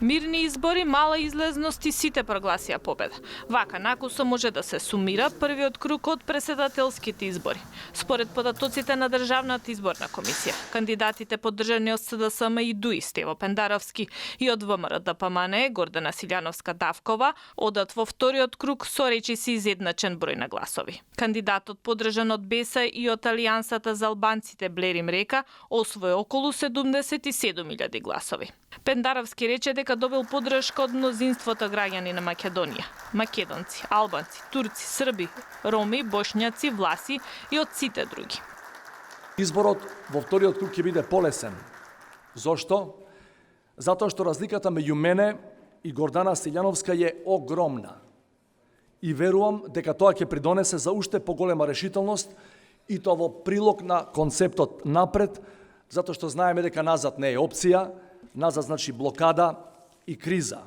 Мирни избори, мала излезност и сите прогласија победа. Вака накусо може да се сумира првиот круг од претседателските избори. Според податоците на Државната изборна комисија, кандидатите поддржани од СДСМ и ДУИ Стево Пендаровски и од ВМРО-ДПМНЕ Гордана Силјановска-Давкова одат во вториот круг со речиси изедначен број на гласови. Кандидатот поддржан од БЕСА и од Алијансата за албанците Блери Мрека освои околу 77.000 гласови. Пендаровски рече дека добил поддршка од мнозинството граѓани на Македонија. Македонци, албанци, турци, срби, роми, бошњаци, власи и од сите други. Изборот во вториот круг ќе биде полесен. Зошто? Затоа што разликата меѓу мене и Гордана Силјановска е огромна. И верувам дека тоа ќе придонесе за уште поголема решителност и тоа во прилог на концептот напред, затоа што знаеме дека назад не е опција, назад значи блокада и криза.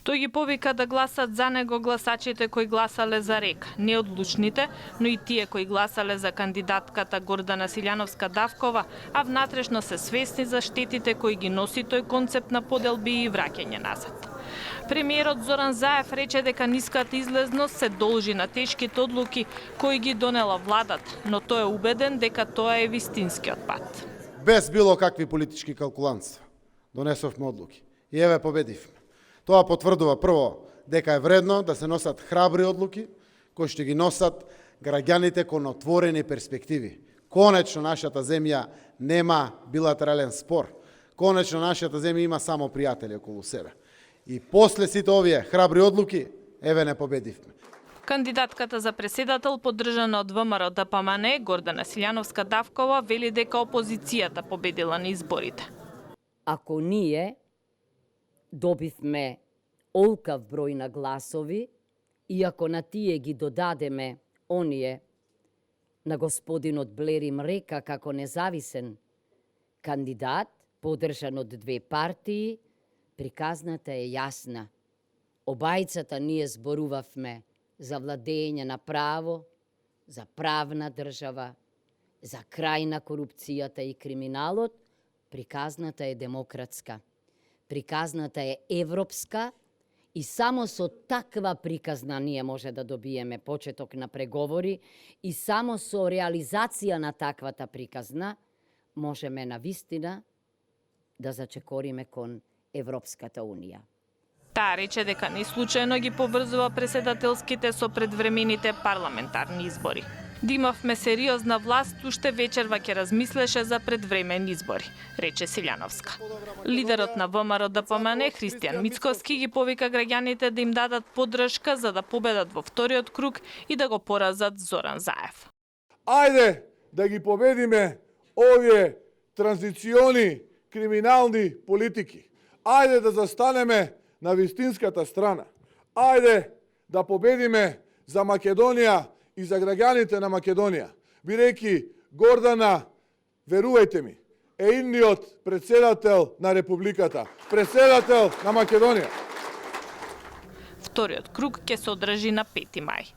Тој ги повика да гласат за него гласачите кои гласале за РЕК, не одлучните, но и тие кои гласале за кандидатката Гордана Силјановска-Давкова, а внатрешно се свесни за штетите кои ги носи тој концепт на поделби и враќање назад. Премиерот Зоран Заев рече дека ниската излезност се должи на тешките одлуки кои ги донела владата, но тој е убеден дека тоа е вистинскиот пат. Без било какви политички калкуланства донесовме одлуки и еве победивме. Тоа потврдува прво дека е вредно да се носат храбри одлуки кои што ги носат граѓаните кон отворени перспективи. Конечно нашата земја нема билатерален спор. Конечно нашата земја има само пријатели околу себе. И после сите овие храбри одлуки, еве не победивме. Кандидатката за председател, поддржана од ВМРО-ДПМНЕ Гордана Силјановска-Давкова, вели дека опозицијата победила на изборите. Ако ние добивме олкав број на гласови и ако на тие ги додадеме оние на господинот Блери Мрека како независен кандидат, поддржан од две партии, приказната е јасна. Обајцата ние зборувавме за владење на право, за правна држава, за крај на корупцијата и криминалот, приказната е демократска. Приказната е европска и само со таква приказна ние може да добиеме почеток на преговори и само со реализација на таквата приказна можеме навистина да зачекориме кон Европската Унија. Таа рече дека не случајно ги поврзува председателските со предвремените парламентарни избори. Да имавме сериозна власт, уште вечерва ќе размислеше за предвременни избори, рече Силјановска. Лидерот на ВМРО-ДПМНЕ Христијан Мицковски ги повика граѓаните да им дадат поддршка за да победат во вториот круг и да го поразат Зоран Заев. Ајде да ги победиме овие транзициони криминални политики. Ајде да застанеме на вистинската страна. Ајде да победиме за Македонија и за граѓаните на Македонија. Бидејќи Гордана, верувајте ми, е идниот председател на Републиката, председател на Македонија. Вториот круг ќе се одржи на 5 мај.